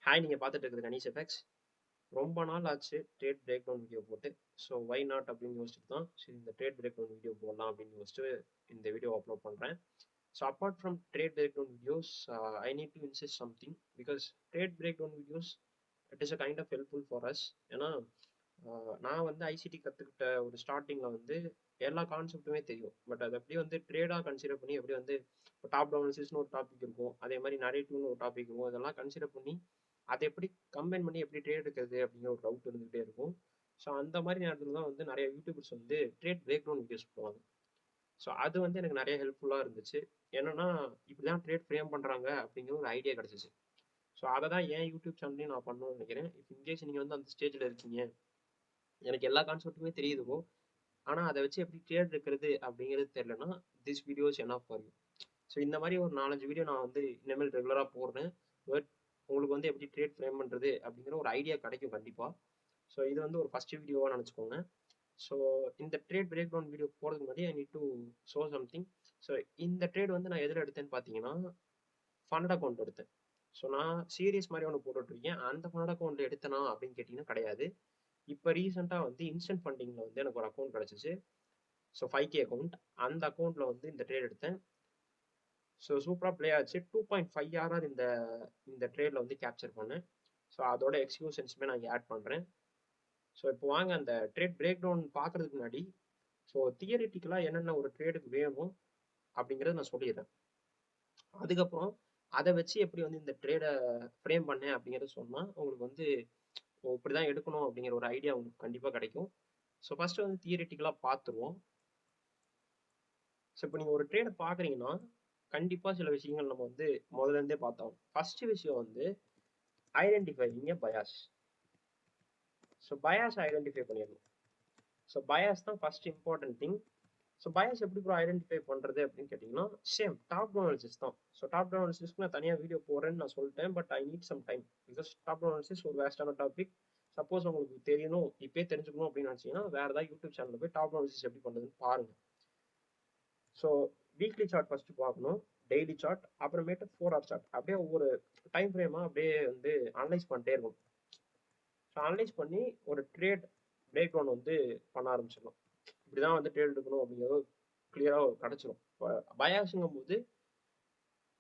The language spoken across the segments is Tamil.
ஹாய், நீங்க பார்த்துட்டு இருக்கிறது கணேஷ் எஃபெக்ட்ஸ். ரொம்ப நாள் ஆச்சு ட்ரேட் பிரேக் டவுன் வீடியோ போட்டு. ஸோ வை நாட் அப்படின்னு யோசிச்சுட்டு தான் சரி இந்த ட்ரேட் பிரேக் டவுன் வீடியோ போடலாம் அப்படின்னு யோசிச்சுட்டு இந்த வீடியோ அப்லோட் பண்ணுறேன். So apart from trade break down videos, I need to insist something because trade break down videos it is a kind of helpful for us. ஏன்னா நான் வந்து ஐசிடி கற்றுக்கிட்ட ஒரு ஸ்டார்டிங்கில் வந்து எல்லா கான்செப்ட்டுமே தெரியும். பட் அதை எப்படி வந்து ட்ரேடாக கன்சிடர் பண்ணி எப்படி வந்து இப்போ டாப் டவுன்சிஸ்னு ஒரு டாபிக் இருக்கும், அதே மாதிரி நரேட்டிவ்னு ஒரு டாபிக் இருக்கும். இதெல்லாம் கன்சிடர் பண்ணி அதை எப்படி கம்பைன் பண்ணி எப்படி ட்ரேட் எடுக்கிறது அப்படிங்கிற ஒரு டவுட் இருந்துகிட்டே இருக்கும். ஸோ அந்த மாதிரி நேரத்தில் தான் வந்து நிறைய யூடியூபர்ஸ் வந்து ட்ரேட் பிரேக் டவுன் வீடியோஸ் போவாங்க. ஸோ அது வந்து எனக்கு நிறைய ஹெல்ப்ஃபுல்லாக இருந்துச்சு. என்னன்னா இப்படி தான் ட்ரேட் ஃப்ரேம் பண்ணுறாங்க அப்படிங்கிற ஒரு ஐடியா கிடச்சிச்சு. ஸோ அதை தான் என் யூடியூப் சேனல்லையும் நான் பண்ணணும்னு நினைக்கிறேன். இஃப் இன்கேஸ் நீங்கள் வந்து அந்த ஸ்டேஜில் இருக்கீங்க, எனக்கு எல்லா கான்செப்ட்டுமே தெரியுதுவோ ஆனால் அதை வச்சு எப்படி ட்ரேட் எடுக்கிறது அப்படிங்கிறது தெரியலனா, திஸ் வீடியோஸ் என்ன ஃபார் யூ. ஸோ இந்த மாதிரி ஒரு 4-5 வீடியோ நான் வந்து இனிமேல் ரெகுலராக போடுறேன். பட் உங்களுக்கு வந்து எப்படி ட்ரேட் ஃப்ரேம் பண்ணுறது அப்படிங்கிற ஒரு ஐடியா கிடைக்கும் கண்டிப்பாக. ஸோ இது வந்து ஒரு ஃபஸ்ட்டு வீடியோவாக நினச்சிக்கோங்க. ஸோ இந்த ட்ரேட் பிரேக் டவுன் வீடியோ போகிறதுக்கு முன்னாடி ஐ need to show something. So இந்த ட்ரேட் வந்து நான் எதில் எடுத்தேன்னு பார்த்தீங்கன்னா ஃபண்ட் அக்கௌண்ட் எடுத்தேன். ஸோ நான் சீரியஸ் மாதிரி ஒன்று போட்டுட்ருக்கேன். அந்த ஃபண்ட் அக்கௌண்ட் எடுத்தேனா அப்படின்னு கேட்டிங்கன்னா கிடையாது. இப்போ ரீசெண்டாக வந்து இன்ஸ்டன்ட் ஃபண்டிங்கில் வந்து எனக்கு ஒரு அக்கௌண்ட் கிடச்சிச்சு. So 5K account. அந்த அக்கௌண்ட்டில் வந்து இந்த ட்ரேட் எடுத்தேன். ஸோ சூப்பராக ப்ளே ஆச்சு. 2.5 ஆர்ஆர் இந்த இந்த ட்ரேடில் வந்து கேப்சர் பண்ணேன். ஸோ அதோட எக்ஸிக்யூஷன்ஸுமே நான் இங்கே ஆட் பண்ணுறேன். ஸோ இப்போ வாங்க அந்த ட்ரேட் பிரேக் டவுன் பார்க்குறதுக்கு முன்னாடி ஸோ தியரிட்டிக்கலாக என்னென்ன ஒரு ட்ரேடுக்கு வேணும் அப்படிங்கிறத நான் சொல்லிடுறேன். அதுக்கப்புறம் அதை வச்சு எப்படி வந்து இந்த ட்ரேடை ஃப்ரேம் பண்ணேன் அப்படிங்கிறத சொன்னால் உங்களுக்கு வந்து இப்படி தான் எடுக்கணும் அப்படிங்கிற ஒரு ஐடியா உங்களுக்கு கண்டிப்பாக கிடைக்கும். ஸோ ஃபஸ்ட்டு வந்து தியரிட்டிக்கலாக பார்த்துருவோம். ஸோ இப்போ நீங்கள் ஒரு ட்ரேடை பார்க்குறீங்கன்னா கண்டிப்பாக சில விஷயங்கள் நம்ம வந்து முதல்ல இருந்தே பார்த்தோம். ஃபஸ்ட்டு விஷயம் வந்து identifying a bias. So bias identify பண்ணிடணும். ஸோ பயாஸ் தான் first important thing. So bias எப்படி ப்ரோ ஐடென்டிஃபை பண்ணுறது அப்படின்னு கேட்டிங்கன்னா சேம் டாப் டவுன் அனாலிசிஸ் தான். ஸோ டாப் டவுன் அனாலிசிஸ்க்கு நான் தனியாக வீடியோ போடுறேன்னு நான் சொல்லிட்டேன். But I need some time because top down analysis ஒரு வேஸ்டான டாபிக். சப்போஸ் உங்களுக்கு தெரியணும் இப்போயே தெரிஞ்சுக்கணும் அப்படின்னு நினச்சிங்கன்னா வேறு ஏதாவது யூடியூப் சேனலில் போய் டாப் டவுன் அனாலிசிஸ் எப்படி பண்ணுறதுன்னு பாருங்கள். ஸோ வீக்லி சார்ட் ஃபஸ்ட்டு பார்க்கணும், டெய்லி சார்ட், அப்புறமேட்டு 4 hour சார்ட். அப்படியே ஒவ்வொரு டைம் ஃப்ரேமாக அப்படியே வந்து அனலைஸ் பண்ணிட்டே இருக்கணும். ஸோ அனலைஸ் பண்ணி ஒரு ட்ரேட் பிரேக் டவுன் வந்து பண்ண ஆரம்பிச்சிடலாம். இப்படி தான் வந்து ட்ரேட் எடுக்கணும் அப்படிங்கிறது கிளியராக கிடச்சிரும். இப்போ பயாஸுங்கும் போது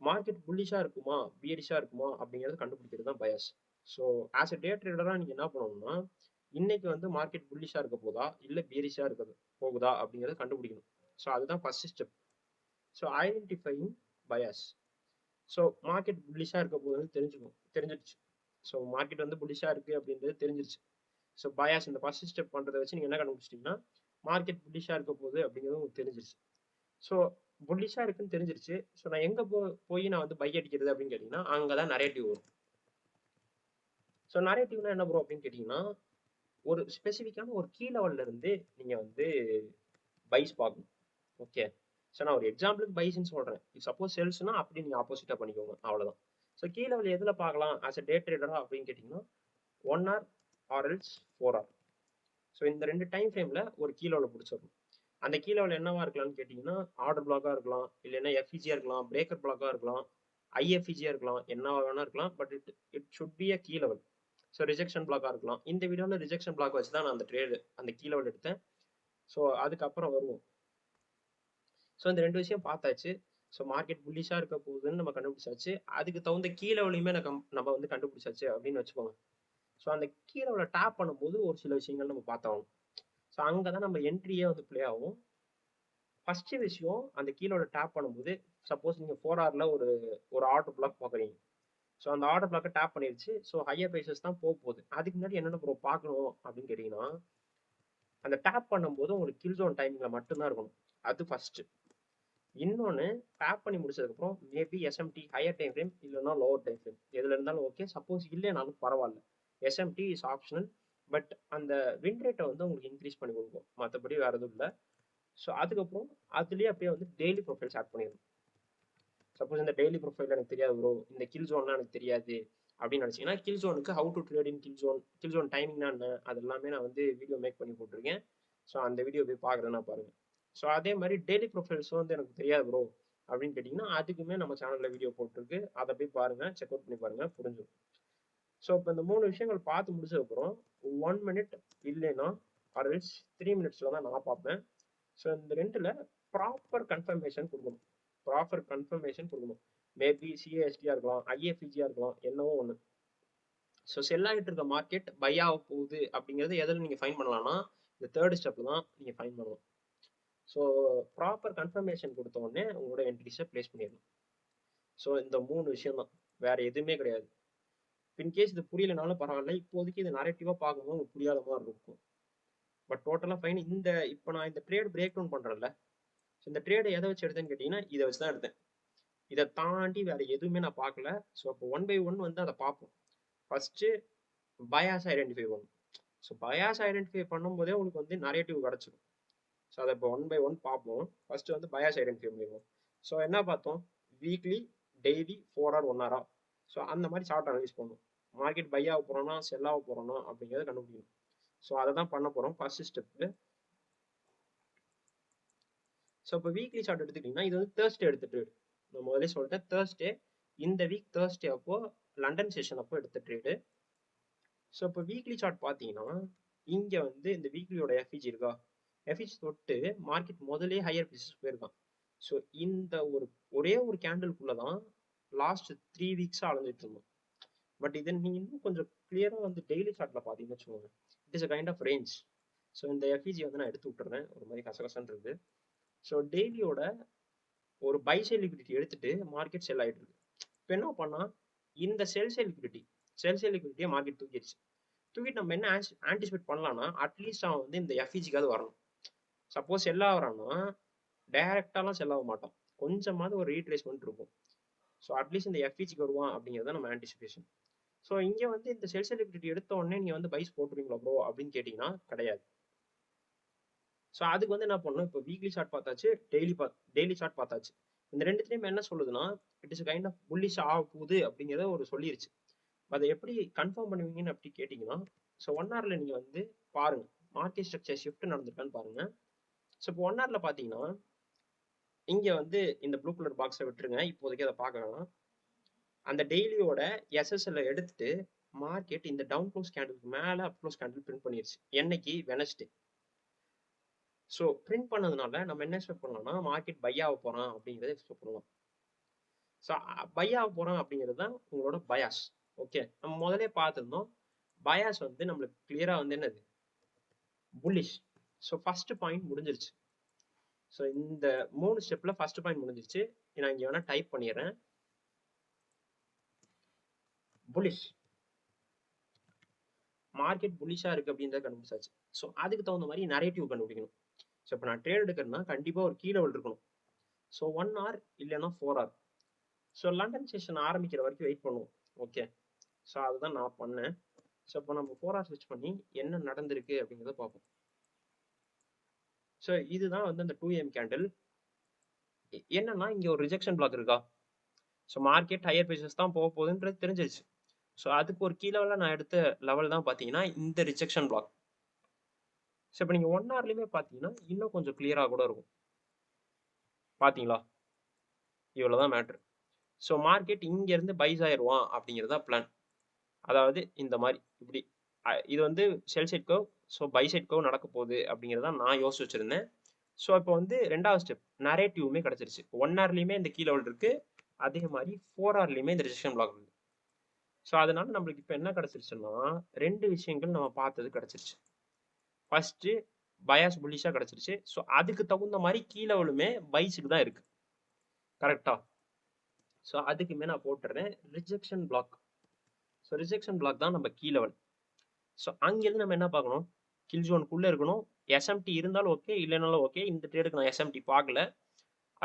மார்க்கெட் புல்லிஷாக இருக்குமா பியரிஷாக இருக்குமா அப்படிங்கிறத கண்டுபிடிக்கிறது தான் பயாஸ். ஸோ ஆஸ் எ டே ட்ரேடராக நீங்கள் என்ன பண்ணணும்னா இன்னைக்கு வந்து மார்க்கெட் புல்லிஷாக இருக்க போதா இல்லை பியரிஷாக இருக்க போகுதா அப்படிங்கிறத கண்டுபிடிக்கணும். ஸோ அதுதான் first step. So identifying bias. So market புல்லிஷாக இருக்க போகுதுன்னு தெரிஞ்சிடுச்சு. ஸோ மார்க்கெட் வந்து புல்லிஷாக இருக்குது அப்படின்றது தெரிஞ்சிருச்சு. ஸோ பயாஸ் இந்த ஃபர்ஸ்ட் ஸ்டெப் பண்ணுறதை வச்சு நீங்கள் என்ன கண்டுபிடிச்சிட்டிங்கன்னா மார்க்கெட் புல்லிஷாக இருக்க போகுது அப்படிங்கிறது உங்களுக்கு தெரிஞ்சிருச்சு. ஸோ புல்லிஷாக இருக்குன்னு தெரிஞ்சிருச்சு. ஸோ நான் எங்கே போய் நான் வந்து பை அடிக்கிறது அப்படின்னு கேட்டிங்கன்னா அங்கே தான் நரேட்டிவ் வரும். ஸோ நரேட்டிவ்னா என்ன ப்ரோ அப்படின்னு கேட்டிங்கன்னா ஒரு ஸ்பெசிஃபிக்கான ஒரு கீ லெவல்ல இருந்து நீங்கள் வந்து பைஸ் பார்க்கணும். ஓகே. ஸோ நான் ஒரு எக்ஸாம்பிளுக்கு பைஸ்ன்னு சொல்கிறேன். சப்போஸ் செல்ஸ்னா அப்படி நீங்கள் ஆப்போசிட்டாக பண்ணிக்கோங்க, அவ்வளோதான். ஸோ கீ லெவல் எதில் பார்க்கலாம் ஆஸ் அ டே ட்ரேடரா அப்படின்னு கேட்டிங்கன்னா 1 hour or else 4 hour. So இந்த 2 டைம் ஃப்ரேமில் ஒரு கீ லெவலில் பிடிச்சிடணும். அந்த கீ லெவல் என்னவா இருக்கலாம்னு கேட்டிங்கன்னா ஆர்டர் பிளாக்காக இருக்கலாம், இல்லைன்னா எஃப்இஜியாக இருக்கலாம், பிரேக்கர் பிளாக்காக இருக்கலாம், ஐஎஃப்இஜியாக இருக்கலாம், என்ன வேணா இருக்கலாம். But it should be a key level. So rejection பிளாக்காக இருக்கலாம். இந்த வீடியோவில் ரிஜெக்ஷன் பிளாக் வச்சு தான் நான் அந்த ட்ரேடு அந்த கீ லெவல் எடுத்தேன். ஸோ அதுக்கப்புறம் வருவோம். ஸோ இந்த 2 விஷயம் பார்த்தாச்சு. ஸோ மார்க்கெட் புல்லிஷாக இருக்க போகுதுன்னு நம்ம கண்டுபிடிச்சாச்சு. அதுக்கு தகுந்த கீ லெவலையுமே நம்ம வந்து கண்டுபிடிச்சாச்சு அப்படின்னு வச்சுக்கோங்க. ஸோ அந்த கீ லெவலை டேப் பண்ணும்போது ஒரு சில விஷயங்கள் நம்ம பார்த்தாகணும். ஸோ அங்கே தான் நம்ம என்ட்ரியே வந்து ப்ளே ஆகும். ஃபர்ஸ்ட் விஷயம் அந்த கீழோட டேப் பண்ணும்போது சப்போஸ் நீங்கள் 4 hourல ஒரு ஆர்டர் பிளாக் பார்க்குறீங்க. ஸோ அந்த ஆர்டர் பிளாக்கை டேப் பண்ணிடுச்சு. ஸோ ஹையர் ப்ரைஸஸ் தான் போகுது. அதுக்கு முன்னாடி என்னென்ன ப்ரோ பார்க்கணும் அப்படின்னு கேட்டிங்கன்னா அந்த டேப் பண்ணும்போது உங்களுக்கு கில் ஜோன் டைமிங்கில் மட்டும்தான் இருக்கணும். அது ஃபர்ஸ்ட். இன்னொன்று டேப் பண்ணி முடிச்சதுக்கப்புறம் maybe SMT higher time frame இல்லைன்னா லோவர் டைம் ஃப்ரேம் எதில் இருந்தாலும் ஓகே. சப்போஸ் இல்லைனாலும் பரவாயில்ல, எஸ்எம்டி இஸ் ஆப்ஷனல். பட் அந்த வின் ரேட்டை வந்து உங்களுக்கு இன்க்ரீஸ் பண்ணி கொடுக்கும், மற்றபடி வேறு எதுவும் இல்லை. ஸோ அதுக்கப்புறம் அதுலேயே அப்படியே வந்து டெய்லி ப்ரொஃபைல்ஸ் ஆட் பண்ணிடணும். சப்போஸ் இந்த டெய்லி ப்ரொஃபைல் எனக்கு தெரியாது ப்ரோ, இந்த கில் ஜோன்லாம் எனக்கு தெரியாது அப்படின்னு நினச்சிங்கன்னா கில் ஜோனுக்கு how to trade in kill zone டைமிங்னா என்ன அது எல்லாமே நான் வந்து வீடியோ மேக் பண்ணி போட்டிருக்கேன். ஸோ அந்த வீடியோ போய் பார்க்குறேன்னா பாருங்க. ஸோ அதே மாதிரி டெய்லி ப்ரொஃபைல்ஸும் வந்து எனக்கு தெரியாது ப்ரோ அப்படின்னு கேட்டிங்கன்னா அதுக்குமே நம்ம சேனலில் வீடியோ போட்டிருக்கு. அதை போய் பாருங்கள், செக் அவுட் பண்ணி பாருங்கள், புரிஞ்சிடும். ஸோ இப்போ இந்த 3 விஷயங்கள் பார்த்து முடிச்சதுக்கப்புறம் 1 மினிட் இல்லைன்னா ஆர்எல்ஸ் 3 மினிட்ஸில் தான் நான் பார்ப்பேன். ஸோ இந்த ரெண்டில் ப்ராப்பர் கன்ஃபர்மேஷன் கொடுக்கணும். ப்ராப்பர் கன்ஃபர்மேஷன் கொடுக்கணும். மேபி சிஏஎஸ்டியாக இருக்கலாம், ஐஎஃப்இஜியாக இருக்கலாம், என்னவோ ஒன்று. ஸோ செல் ஆகிட்டு இருக்க மார்க்கெட் பை ஆக போகுது அப்படிங்கிறது எதில் நீங்கள் ஃபைன் பண்ணலாம்னா இந்த தேர்ட் ஸ்டெப்பில் தான் நீங்கள் ஃபைன் பண்ணலாம். ஸோ ப்ராப்பர் கன்ஃபர்மேஷன் கொடுத்த உடனே உங்களோட என்ட்ரிஸை ப்ளேஸ் பண்ணிடணும். ஸோ இந்த 3 விஷயம் தான், வேற எதுவுமே கிடையாது. இன்கேஸ் இது புரியலனாலும் பரவாயில்ல, இப்போதைக்கு இது நரேட்டிவாக பார்க்கும்போது உங்களுக்கு புரியாத மாதிரி இருக்கும். பட் டோட்டலாக ஃபைன். இப்போ நான் இந்த ட்ரேட் பிரேக் டவுன் பண்ணுறேன்ல, ஸோ இந்த ட்ரேடை எதை வச்சு எடுத்தேன்னு கேட்டிங்கன்னா இதை வச்சு தான் எடுத்தேன். இதை தாண்டி வேற எதுவுமே நான் பார்க்கல. ஸோ இப்போ 1 by 1 வந்து அதை பார்ப்போம். ஃபர்ஸ்ட்டு பயாஸ் ஐடென்டிஃபை பண்ணும். ஸோ பயாஸ் ஐடென்டிஃபை பண்ணும்போதே உங்களுக்கு வந்து நரேட்டிவ் கிடச்சிடும். ஸோ அதை இப்போ 1 by 1 பார்ப்போம். ஃபர்ஸ்ட் வந்து பயாஸ் ஐடென்டிஃபை பண்ணிடுவோம். ஸோ என்ன பார்த்தோம், weekly, daily, 4 hour 1 hour. So அந்த மாதிரி சார்ட் அனலைஸ் பண்ணணும். மார்க்கெட் பை ஆக போகிறோன்னா செல் ஆக போகிறோன்னா அப்படிங்கிறத கண்டுபிடிக்கணும். ஸோ அதை தான் பண்ண போகிறோம் ஃபர்ஸ்ட் ஸ்டெப்பு. ஸோ இப்போ வீக்லி சார்ட் எடுத்துக்கிட்டிங்கன்னா இது வந்து தேர்ஸ்டே எடுத்துட்டு, நான் முதலே சொல்லிட்டேன் தேர்ஸ்டே, இந்த வீக் தேர்ஸ்டே அப்போ லண்டன் செஷன் அப்போ எடுத்த ட்ரேடு. ஸோ இப்போ வீக்லி சார்ட் பார்த்தீங்கன்னா இங்கே வந்து இந்த வீக்லியோட எஃப்இஜி இருக்கா, எஃப்இஜி தொட்டு மார்க்கெட் முதலே ஹையர் பிசினஸ் போயிருக்கான். ஸோ இந்த ஒரே ஒரு கேண்டிலுக்குள்ள தான் லாஸ்ட் 3 வீக்ஸாக அளந்துட்டு இருந்தோம். பட் இதை நீங்கள் இன்னும் கொஞ்சம் கிளியராக வந்து டெய்லி சார்ட்டில் பார்த்தீங்கன்னு வச்சுக்கோங்க, it is a kind of range. So இந்த எஃப்இஜி வந்து நான் எடுத்து விட்டுறேன், ஒரு மாதிரி கசகசன்னு இருக்குது. ஸோ டெய்லியோட ஒரு பை சைட் லிக்விடிட்டி எடுத்துட்டு மார்க்கெட் செல் ஆகிட்டு இருக்கு. இப்போ என்ன பண்ணா இந்த செல் சைட் லிக்விடிட்டியை மார்க்கெட் தூக்கிடுச்சு. தூக்கிட்டு நம்ம என்ன ஆன்டிசிபேட் பண்ணலாம்னா அட்லீஸ்ட் அவன் வந்து இந்த எஃப்இஜிக்காவது வரணும். சப்போஸ் செல் ஆகுறான்னா டைரக்டாலாம் செல் ஆக மாட்டான், கொஞ்சமாவது ஒரு ரீட்ரேஸ்மெண்ட் இருக்கும். ஸோ அட்லீஸ்ட் இந்த எஃப்இஜிக்கு வருவான் அப்படிங்கிறத நம்ம ஆன்டிசிபேஷன். ஸோ இங்கே வந்து இந்த செல் சைட் லிக்விடிட்டி எடுத்த உடனே நீங்கள் வந்து பைஸ் போட்டுருவீங்களா ப்ரோ அப்படின்னு கேட்டிங்கன்னா கிடையாது. ஸோ அதுக்கு வந்து என்ன பண்ணணும், இப்போ வீக்லி சார்ட் பார்த்தாச்சு, டெய்லி சார்ட் பார்த்தாச்சு. இந்த ரெண்டுத்துலையுமே என்ன சொல்லுதுன்னா it is kind of bullish ஆக போகுது அப்படிங்கிறத ஒரு சொல்லிருச்சு. அதை எப்படி கன்ஃபார்ம் பண்ணுவீங்கன்னு அப்படி கேட்டிங்கன்னா, ஸோ 1 hourல நீங்கள் வந்து பாருங்க மார்க்கெட் ஸ்ட்ரக்சர் ஷிஃப்ட் நடந்திருக்கான்னு பாருங்க. ஸோ இப்போ 1 hourல பார்த்தீங்கன்னா இங்கே வந்து இந்த ப்ளூ கலர் பாக்ஸை விட்டுருங்க, இப்போதைக்கு அதை பார்க்கலாம். அந்த டெய்லியோட எஸ்எஸ்எல்ல எடுத்துட்டு மார்க்கெட் இந்த டவுன் க்ளோஸ் கேண்டிலுக்கு மேலே அப் க்ளோஸ் கேண்டில் பிரிண்ட் பண்ணிருச்சு என்னைக்கு, வெனஸ்டே. ஸோ பிரிண்ட் பண்ணதுனால நம்ம என்ன எக்ஸ்பெக்ட் பண்ணலாம்னா மார்க்கெட் பை ஆக போகிறான் அப்படிங்கிறத எக்ஸ்பெக்ட் பண்ணலாம். ஸோ பை ஆக போகிறான் அப்படிங்கிறது தான் உங்களோட பயாஸ். ஓகே, நம்ம முதலே பார்த்துருந்தோம் பயாஸ் வந்து நம்மளுக்கு கிளியராக வந்து என்னது, புல்லிஷ். ஸோ ஃபர்ஸ்ட் பாயிண்ட் முடிஞ்சிருச்சு. ஸோ இந்த 3 ஸ்டெப்ல ஃபர்ஸ்ட் பாயிண்ட் முடிஞ்சிருச்சு. நான் இங்கே வேணா டைப் பண்ணிடுறேன், புல்லிஷ். மார்க்கெட் புல்லிஷா இருக்கு அப்படின்றத கண்டுபிடிச்சாச்சு. ஸோ அதுக்கு தகுந்த மாதிரி நரேட்டிவ் கண்டுபிடிக்கணும். ஸோ இப்போ நான் ட்ரேட் எடுக்கிறேன்னா கண்டிப்பாக ஒரு கீழே இருக்கணும். ஸோ 1 hour இல்லைன்னா 4 hour. ஸோ லண்டன் செஷன் ஆரம்பிக்கிற வரைக்கும் வெயிட் பண்ணுவோம். ஓகே, ஸோ அதுதான் நான் பண்ணேன். ஸோ இப்போ நம்ம 4 hour ஸ்விட்ச் பண்ணி என்ன நடந்திருக்கு அப்படிங்கிறத பார்ப்போம். ஸோ இதுதான் வந்து அந்த 2am கேண்டில். என்னன்னா இங்கே ஒரு ரிஜெக்ஷன் பிளாக் இருக்கா. ஸோ மார்க்கெட் ஹையர் பிரைசஸ் தான் போக போகுதுன்றது தெரிஞ்சிருச்சு. ஸோ அதுக்கு ஒரு கீழே நான் எடுத்த லெவல் தான் பார்த்தீங்கன்னா இந்த ரிஜெக்ஷன் பிளாக். ஸோ இப்போ நீங்கள் 1 hourலையுமே பார்த்தீங்கன்னா இன்னும் கொஞ்சம் கிளியராக கூட இருக்கும். பார்த்தீங்களா, இவ்வளோதான் மேட்ரு. ஸோ மார்க்கெட் இங்கேருந்து பைஸ் ஆயிடுவான் அப்படிங்கிறதா பிளான். அதாவது இந்த மாதிரி இப்படி இது வந்து sell side curve, so buy side curve நடக்க போகுது அப்படிங்கிறத நான் யோசிச்சு வச்சிருந்தேன். ஸோ இப்போ வந்து ரெண்டாவது ஸ்டெப் நரேட்டிவ்மே கிடச்சிருச்சு. 1 hourலையுமே இந்த கீ லெவல் இருக்கு, அதே மாதிரி 4 hourலையுமே இந்த ரிஜெக்ஷன் பிளாக் இருக்கு. ஸோ அதனால நம்மளுக்கு இப்போ என்ன கிடச்சிருச்சுன்னா 2 விஷயங்கள் நம்ம பார்த்தது கிடச்சிருச்சு. ஃபர்ஸ்ட் பயாஸ் புல்லிஷா கிடச்சிருச்சு. ஸோ அதுக்கு தகுந்த மாதிரி கீ லெவலுமே பைஸுக்கு தான் இருக்கு, கரெக்டா. ஸோ அதுக்குமே நான் போட்டுறேன் rejection block. So rejection block தான் நம்ம கீ லெவல். ஸோ அங்கேருந்து நம்ம என்ன பார்க்கணும், கில் ஜோனுக்குள்ளே இருக்கணும். எஸ்எம்டி இருந்தாலும் ஓகே, இல்லைனாலும் ஓகே. இந்த ட்ரேடுக்கு நான் எஸ்எம்டி பார்க்கல.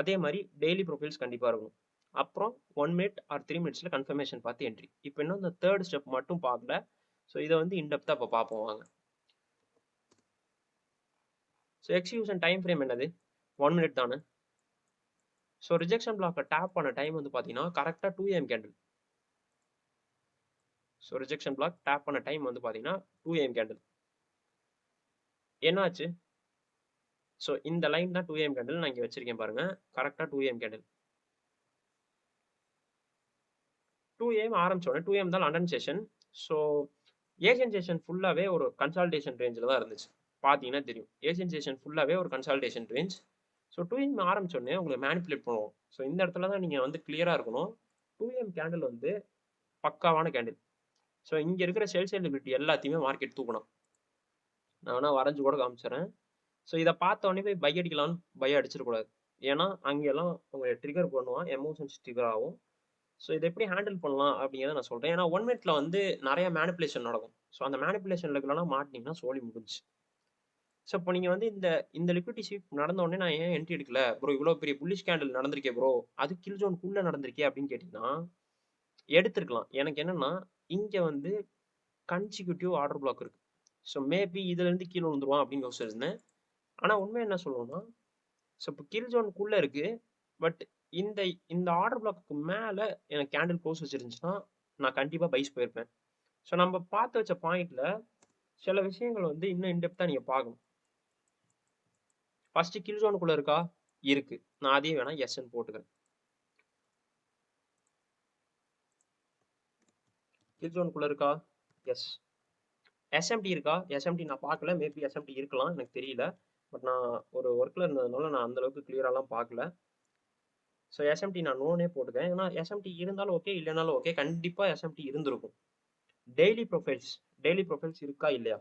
அதே மாதிரி டெய்லி ப்ரொஃபைல்ஸ் கண்டிப்பாக இருக்கணும். அப்புறம் 1 minute ஆர் 3 minutesல கன்ஃபர்மேஷன் பார்த்து என்ட்ரி. இப்போ இன்னும் இந்த தேர்ட் ஸ்டெப் மட்டும் பார்க்கல. ஸோ இதை வந்து இன்டெப்த்தாக இப்போ பார்ப்போம் வாங்க. ஸோ எக்ஸிகியூஷன் டைம் ஃப்ரேம் என்னது, 1 minute தானே. ஸோ ரிஜெக்ஷன் பிளாக்கை டேப் பண்ண டைம் வந்து பார்த்தீங்கன்னா கரெக்டாக 2am candle. So rejection block tap பண்ண டைம் வந்து பார்த்தீங்கன்னா 2am கேண்டில். என்னாச்சு, ஸோ இந்த லைன் தான் 2am கேண்டில். நான் இங்கே வச்சிருக்கேன் பாருங்க, கரெக்டாக 2am கேண்டில். 2am ஆரம்பிச்சோடனே 2am தான் London session. So Asian session ஃபுல்லாகவே ஒரு கன்சால்டேஷன் ரேஞ்சில் தான் இருந்துச்சு. பார்த்தீங்கன்னா தெரியும். ஏசியன் செஷன் ஃபுல்லாகவே ஒரு கன்சால்டேஷன் ரேஞ்ச். ஸோ 2M ஆரம்பிச்சோடனே உங்களை மேனிப்புலேட் பண்ணுவோம். ஸோ இந்த இடத்துல தான் நீங்கள் வந்து கிளியராக இருக்கணும். 2M கேண்டில் வந்து பக்காவான கேண்டில். ஸோ இங்கே இருக்கிற சேல்ஸ் லிக்விடிட்டி எல்லாத்தையுமே மார்க்கெட் தூக்கணும். நான் வேணா வரைஞ்சு கூட காமிச்சிடறேன். ஸோ இதை பார்த்த உடனே போய் பை அடிக்கலாம்னு பை அடிச்சிடக்கூடாது. ஏன்னா அங்கெல்லாம் உங்களை ட்ரிகர் பண்ணுவான், எமோஷன்ஸ் ட்ரிகர் ஆகும். ஸோ இதை எப்படி ஹேண்டில் பண்ணலாம் அப்படிங்கிறத நான் சொல்கிறேன். ஏன்னா 1 மினிட்ல வந்து நிறைய மேனிப்புலேஷன் நடக்கும். ஸோ அந்த மேனிப்புலேஷன் லெவலெலாம் மாட்டினீங்கன்னா சோலி முடிஞ்சு. ஸோ இப்போ நீங்கள் வந்து இந்த இந்த லிக்விடிட்டி ஸ்வீப் நடந்த உடனே நான் ஏன் என்ட்ரி எடுக்கல ப்ரோ, இவ்வளோ பெரிய புல்லிஷ் கேண்டில் நடந்திருக்கே ப்ரோ, அது கில் ஜோனுக்குள்ளே நடந்திருக்கே அப்படின்னு கேட்டிங்கன்னா எடுத்துருக்கலாம். எனக்கு என்னன்னா இங்கே வந்து கன்சிக்யூட்டிவ் ஆர்டர் பிளாக் இருக்கு. ஸோ மேபி இதுலேருந்து கீழே விழுந்துருவான் அப்படின்னு யோசிச்சிருந்தேன். ஆனால் உண்மை என்ன சொல்லணும்னா, ஸோ இப்போ கில் ஜோனுக்குள்ளே இருக்கு. பட் இந்த இந்த ஆர்டர் பிளாக்கு மேலே எனக்கு கேண்டில் க்ளோஸ் வச்சிருந்துச்சுன்னா நான் கண்டிப்பாக பைஸ் போயிருப்பேன். ஸோ நம்ம பார்த்து வச்ச பாயிண்ட்ல சில விஷயங்கள் வந்து இன்னும் இன்டெப்த்தாக நீங்கள் பார்க்கணும். ஃபர்ஸ்ட் கில் ஜோனுக்குள்ள இருக்கா? இருக்கு. நான் அதையும் வேணா எஸ்ன்னு போட்டுக்கிறேன். கில் ஜோனுக்குள்ள இருக்கா? எஸ். எஸ்எம்டி இருக்கா? எஸ்எம்டி நான் பார்க்கல. மேபி எஸ்எம்டி இருக்கலாம், எனக்கு தெரியல. பட் நான் ஒரு ஒர்க்கில் இருந்ததுனால நான் அந்த அளவுக்கு கிளியராலாம் பார்க்கல. ஸோ எஸ்எம்டி நான் நோனே போட்டுக்கேன். ஏன்னா எஸ்எம்டி இருந்தாலும் ஓகே, இல்லைனாலும் ஓகே, கண்டிப்பாக எஸ்எம்டி இருந்திருக்கும். டெய்லி ப்ரொஃபைல்ஸ் இருக்கா இல்லையா?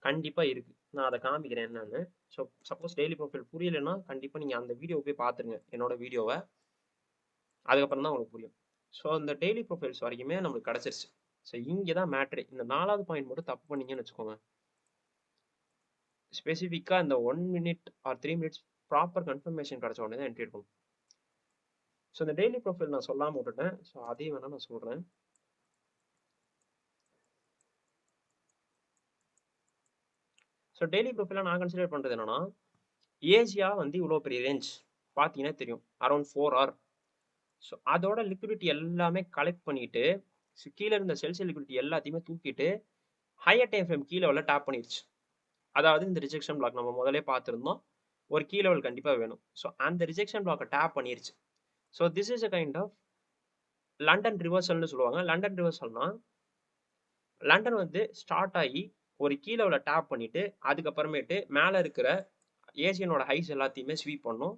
கண்டிப்பாக இருக்கு. நான் அதை காமிக்கிறேன் என்னன்னு. ஸோ சப்போஸ் டெய்லி ப்ரொஃபைல் புரியலைன்னா கண்டிப்பாக நீங்கள் அந்த வீடியோ போய் பார்த்துருங்க, என்னோட வீடியோவை. அதுக்கப்புறம் தான் உங்களுக்கு புரியும். ஸோ இந்த டெய்லி ப்ரொஃபைல்ஸ் வரைக்குமே நம்மளுக்கு கிடச்சிருச்சு. ஸோ இங்கே தான் மேட்ரு. இந்த 4வது பாயிண்ட் மட்டும் தப்பு பண்ணீங்கன்னு வச்சுக்கோங்க. ஸ்பெசிஃபிக்காக இந்த 1 minute R 3 minutes proper confirmation கிடச்ச உடனே தான் என்ட்ரி எடுக்கணும். ஸோ இந்த டெய்லி ப்ரொஃபைல் நான் சொல்லாமல் விட்டுட்டேன். ஸோ அதையும் வேணால் நான் சொல்கிறேன். ஸோ டெய்லி ப்ரொஃபைலாக நான் கன்சிடர் பண்ணுறது என்னன்னா, ஏசியா வந்து இவ்வளோ பெரிய ரேஞ்ச் பார்த்தீங்கன்னா தெரியும், அரௌண்ட் 4 hour. ஸோ அதோட லிக்விடிட்டி எல்லாமே கலெக்ட் பண்ணிட்டு கீழே இருந்த செல்ஸ் லிக்விடிட்டி எல்லாத்தையுமே தூக்கிட்டு ஹையர் டைம் ஃப்ரேம் கீழே உள்ள டேப் பண்ணிடுச்சு. அதாவது இந்த ரிஜெக்ஷன் பிளாக் நம்ம முதலே பார்த்துருந்தோம், ஒரு கீ லெவல் கண்டிப்பாக வேணும். ஸோ அந்த ரிஜெக்ஷன் பிளாக்கை டேப் பண்ணிருச்சு. So this is a kind of London ரிவர்சல்னு சொல்லுவாங்க. லண்டன் ரிவர்சல்னா லண்டன் வந்து ஸ்டார்ட் ஆகி ஒரு கீ லெவலை டேப் பண்ணிட்டு அதுக்கப்புறமேட்டு மேலே இருக்கிற ஏசியனோட ஹைஸ் எல்லாத்தையுமே ஸ்வீப் பண்ணும்.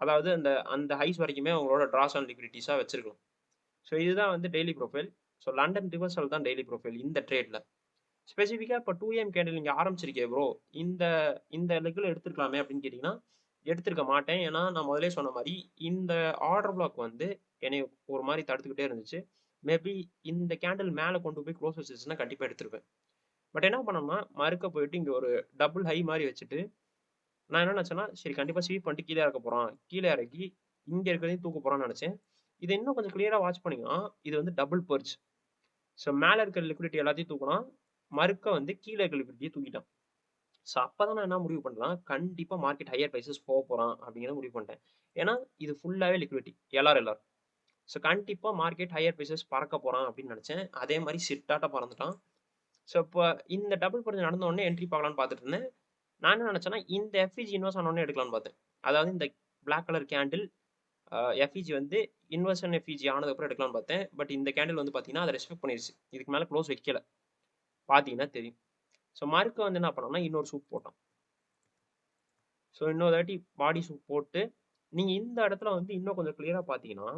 அதாவது அந்த அந்த ஹைஸ் வரைக்குமே அவங்களோட ட்ராஸ் ஆன் லிக்விடிட்டிஸாக வச்சிருக்கணும். ஸோ இதுதான் வந்து daily profile. So London reversal தான் டெய்லி ப்ரொஃபைல் இந்த ட்ரேடில். ஸ்பெசிஃபிக்காக இப்போ 2M கேண்டில் நீங்கள் ஆரம்பிச்சிருக்கே ப்ரோ, இந்த இந்த லெக்கில் எடுத்துருக்கலாமே அப்படின்னு கேட்டிங்கன்னா எடுத்திருக்க மாட்டேன். ஏன்னா நான் முதலே சொன்ன மாதிரி இந்த ஆர்டர் பிளாக் வந்து என்னை ஒரு மாதிரி தடுத்துக்கிட்டே இருந்துச்சு. மேபி இந்த கேண்டில் மேலே கொண்டு போய் க்ளோஸ் வச்சுச்சுன்னா கண்டிப்பாக எடுத்திருப்பேன். பட் என்ன பண்ணோம்னா மறுக்க போயிட்டு இங்கே ஒரு டபுள் ஹை மாதிரி வச்சுட்டு நான் என்ன நினச்சேன்னா, சரி கண்டிப்பாக ஸ்வீப் பண்ணிட்டு கீழே இறக்க போகிறான், கீழே இறக்கி இங்கே இருக்கிறதையும் தூக்க போகிறான்னு நினச்சேன். இதை இன்னும் கொஞ்சம் கிளியராக வாட்ச் பண்ணிங்கன்னா இது வந்து டபுள் பர்ச். ஸோ மேலே இருக்கிற லிக்விடிட்டி எல்லாத்தையும் தூக்கினா மறுக்க வந்து கீழே இருக்கிற லிக்விடிட்டியை தூக்கிட்டான். ஸோ அப்போ தான் நான் என்ன முடிவு பண்ணுறேன், கண்டிப்பாக மார்க்கெட் ஹையர் ப்ரைஸஸ் போக போகிறான் அப்படிங்கிறத முடிவு பண்ணிட்டேன். ஏன்னா இது ஃபுல்லாகவே லிக்விடிட்டி எல்ஆர். ஸோ கண்டிப்பாக மார்க்கெட் ஹையர் ப்ரைஸஸ் பறக்க போகிறான் அப்படின்னு நினச்சேன். அதே மாதிரி சிட்டாட்டாக பறந்துட்டான். ஸோ இப்போ இந்த டபுள் பர்ச் நடந்த உடனே என்ட்ரி பார்க்கலான்னு பார்த்துட்டு இருந்தேன். நான் என்ன நினச்சேன்னா இந்த எஃப்இஜி இன்வெஸ்ட் ஆனோடனே எடுக்கலான்னு பார்த்தேன். அதாவது இந்த பிளாக் கலர் கேண்டில் எஃப்இஜி வந்து இன்வெர்ஷன் எஃப்இஜி ஆனதுக்கப்புறம் எடுக்கலான்னு பார்த்தேன். பட் இந்த கேண்டில் வந்து பார்த்தீங்கன்னா அதை ரெஸ்பெக்ட் பண்ணிடுச்சு. இதுக்கு மேலே க்ளோஸ் வைக்கல, பார்த்தீங்கன்னா தெரியும். ஸோ மறுக்க வந்து என்ன பண்ணோம்னா இன்னொரு சூப் போட்டான். ஸோ இன்னொரு தாட்டி பாடி சூப் போட்டு நீங்கள் இந்த இடத்துல வந்து இன்னும் கொஞ்சம் கிளியராக பார்த்தீங்கன்னா,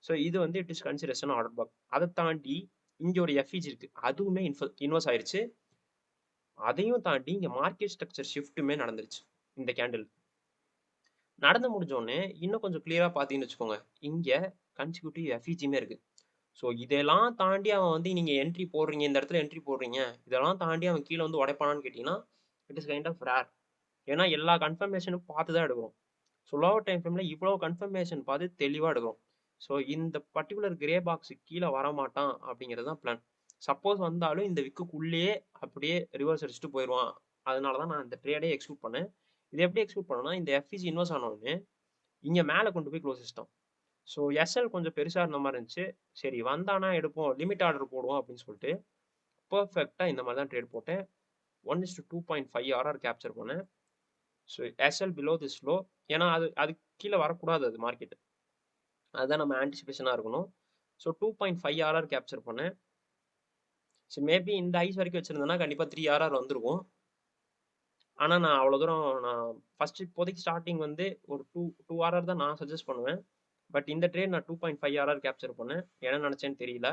ஸோ இது வந்து it is consideration order black. அதை தாண்டி இங்கே ஒரு எஃப்இஜி இருக்குது, அதுவுமே இன்வெர்ஸ் ஆயிடுச்சு. அதையும் தாண்டி இங்கே மார்க்கெட் ஸ்ட்ரக்சர் ஷிஃப்ட்டுமே நடந்துருச்சு. இந்த கேண்டில் நடந்து முடிஞ்சோடனே இன்னும் கொஞ்சம் கிளியராக பார்த்தீங்கன்னு வச்சுக்கோங்க, இங்கே கன்சிக்யூட்டிவ் எஃப்இஜியுமே இருக்குது. ஸோ இதெல்லாம் தாண்டி அவன் வந்து நீங்கள் என்ட்ரி போடுறீங்க, இந்த இடத்துல என்ட்ரி போடுறீங்க, இதெல்லாம் தாண்டி அவன் கீழே வந்து உடைப்பானான்னு கேட்டிங்கன்னா it is kind of rare. ஏன்னா எல்லா கன்ஃபர்மேஷனும் பார்த்து தான் எடுக்கிறோம். ஸோ லோவர் டைம் ஃப்ரேமில் இவ்வளோ கன்ஃபர்மேஷன் பார்த்து தெளிவாக எடுக்கிறோம். ஸோ இந்த பர்டிகுலர் கிரே பாக்ஸுக்கு கீழே வரமாட்டான் அப்படிங்கிறது தான் பிளான். சப்போஸ் வந்தாலும் இந்த விக்குள்ளேயே அப்படியே ரிவர்ஸ் அடிச்சுட்டு போயிடுவான். அதனால தான் நான் இந்த ட்ரேடே எக்ஸ்க்யூட் பண்ணேன். இது எப்படி எக்ஸ்க்யூட் பண்ணேன்னா, இந்த எஃப்இஜி இன்வெஸ்ட் ஆனோடனே இங்கே மேலே கொண்டு போய் க்ளோஸ் சிஸ்டம். ஸோ எஸ்எல் கொஞ்சம் பெருசாக இருந்த மாதிரி இருந்துச்சு. சரி வந்தானா எடுப்போம், லிமிட் ஆர்டர் போடுவோம் அப்படின்னு சொல்லிட்டு பர்ஃபெக்டாக இந்த மாதிரி தான் ட்ரேட் போட்டேன். 1:2.5 ஆர்ஆர் கேப்சர் பண்ணேன். So SL below this low, ஏன்னா அது கீழே வரக்கூடாது, அது மார்க்கெட், அதுதான் நம்ம ஆன்டிசிபேஷனாக இருக்கணும். ஸோ 2.5 ஆர்ஆர் கேப்சர் பண்ணேன். ஸோ மேபி இந்த ஐஸ் வரைக்கும் வச்சுருந்தேன்னா கண்டிப்பாக 3 RR வந்துருக்கும். ஆனால் நான் அவ்வளோ தூரம் நான் ஃபஸ்ட்டு இப்போதைக்கு ஸ்டார்டிங் வந்து ஒரு 2 RR தான் நான் சஜஸ்ட் பண்ணுவேன். பட் இந்த ட்ரேட் நான் 2.5 RR கேப்சர் பண்ணேன். என்ன நினச்சேன்னு தெரியல.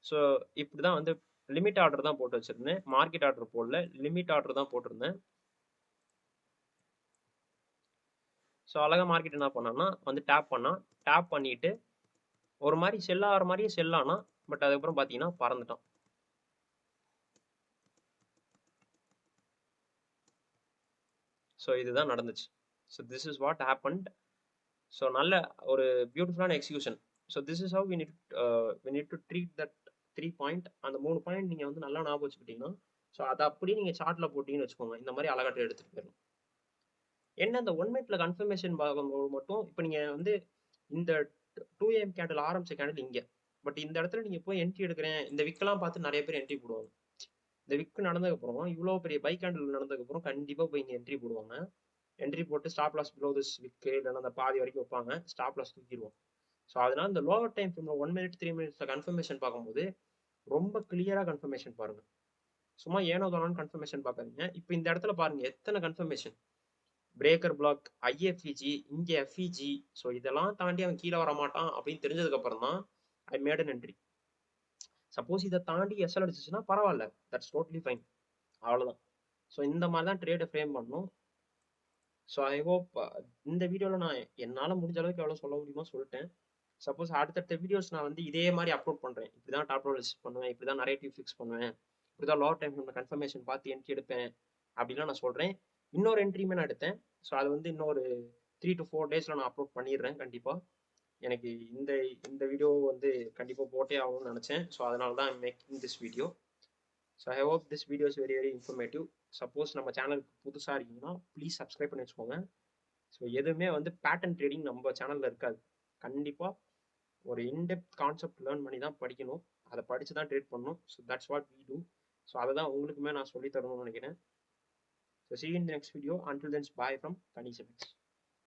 ஸோ இப்படி தான் வந்து லிமிட் ஆர்டர் தான் போட்டு வச்சுருந்தேன். மார்க்கெட் ஆர்டர் போடல, லிமிட் ஆர்டர் தான் போட்டிருந்தேன். ஸோ அழகாக மார்க்கெட் என்ன பண்ணான்னா வந்து டேப் பண்ணிட்டு ஒரு மாதிரி செல் ஆகிற மாதிரியே செல் ஆனா, பட் அதுக்கப்புறம் பார்த்தீங்கன்னா பறந்துட்டான். ஸோ இதுதான் நடந்துச்சு. So this is what happened. So நல்ல ஒரு பியூட்டிஃபுல்லான execution. So this is how we need to treat that 3 point. அந்த 3 பாயிண்ட் நீங்கள் வந்து நல்லா ஞாபகம் வச்சுக்கிட்டீங்கன்னா, ஸோ அதை அப்படியே நீங்கள் சார்ட்டில் போட்டிங்கன்னு வச்சுக்கோங்க, இந்த மாதிரி அழகாட்டு எடுத்துகிட்டு போயிடணும். என்ன இந்த 1 மினிட்ல கன்ஃபர்மேஷன் பார்க்கும்போது மட்டும் இப்போ நீங்கள் வந்து இந்த 2 AM கேண்டில் ஆரம்பிச்ச கேண்டில் இங்கே, பட் இந்த இடத்துல நீங்கள் போய் என்ட்ரி எடுக்கிறேன், இந்த விக்கெல்லாம் பார்த்து நிறைய பேர் என்ட்ரி போடுவாங்க. இந்த விக்கு நடந்ததுக்கப்புறம் இவ்வளோ பெரிய பை கேண்டில் நடந்ததுக்கப்புறம் கண்டிப்பாக போய் இங்கே என்ட்ரி போடுவாங்க. என்ட்ரி போட்டு ஸ்டாப் லாஸ் பிலோ திஸ் விக்கு இல்லைன்னா அந்த பாதி வரைக்கும் வைப்பாங்க, ஸ்டாப் லாஸ் தூக்கிடுவோம். ஸோ அதனால இந்த லோவர் டைம் ஃப்ரேம்ல 1 மினிட் 3 மினிட்ஸ்ல கன்ஃபர்மேஷன் பார்க்கும்போது ரொம்ப கிளியரா கன்ஃபர்மேஷன் பாருங்க. சும்மா ஏனோ தானோன்னு கன்ஃபர்மேஷன் பார்க்காதீங்க. இப்போ இந்த இடத்துல பாருங்க எத்தனை கன்ஃபர்மேஷன். பிரேக்கர் பிளாக், ஐஎஃப்இஜி, இங்கே எஃப்இஜி. ஸோ இதெல்லாம் தாண்டி அவன் கீழே வர மாட்டான் அப்படின்னு தெரிஞ்சதுக்கு அப்புறம் தான் I made an entry. Suppose இதை தாண்டி எஸ்எல் அடிச்சிச்சுன்னா பரவாயில்ல, தட்ஸ் டோட்லி ஃபைன். அவ்வளோதான். ஸோ இந்த மாதிரி தான் ட்ரேடை ஃப்ரேம் பண்ணணும். ஸோ ஐ ஹோப் இந்த வீடியோவில் நான் என்னால் முடிஞ்ச அளவுக்கு எவ்வளோ சொல்ல முடியுமோ சொல்லிட்டேன். சப்போஸ் அடுத்தடுத்த வீடியோஸ் நான் வந்து இதே மாதிரி அப்லோட் பண்ணுறேன். இப்படி தான் டாப் ரோல் பண்ணுவேன், இப்படி தான் நரேட்டிவ் ஃபிக்ஸ் பண்ணுவேன், இப்படி தான் லோவர் டைம் ஃப்ரேம்ல கன்ஃபர்மேஷன் பார்த்து என்ட்ரி எடுப்பேன் அப்படிலாம் நான் சொல்கிறேன். இன்னொரு என்ட்ரியுமே நான் எடுத்தேன். ஸோ அது வந்து இன்னொரு 3 to 4 டேஸில் நான் அப்லோட் பண்ணிடுறேன் கண்டிப்பாக. எனக்கு இந்த இந்த வீடியோ வந்து கண்டிப்பாக போட்டே ஆகணும்னு நினச்சேன். ஸோ அதனால தான் making this video. So I hope this video is very very informative. Suppose நம்ம சேனலுக்கு புதுசாக இருக்கீங்கன்னா ப்ளீஸ் சப்ஸ்கிரைப் பண்ணி வச்சுக்கோங்க. ஸோ எதுவுமே வந்து பேட்டர்ன் ட்ரேடிங் நம்ம சேனலில் இருக்காது. கண்டிப்பாக ஒரு இன்டெப்த் கான்செப்ட் லேர்ன் பண்ணி தான் படிக்கணும். அதை படித்து தான் ட்ரேட் பண்ணணும். So that's what we do. So அதை தான் உங்களுக்குமே நான் சொல்லி தரணும்னு நினைக்கிறேன். So see you in the next video. Until then, bye from Kanisha.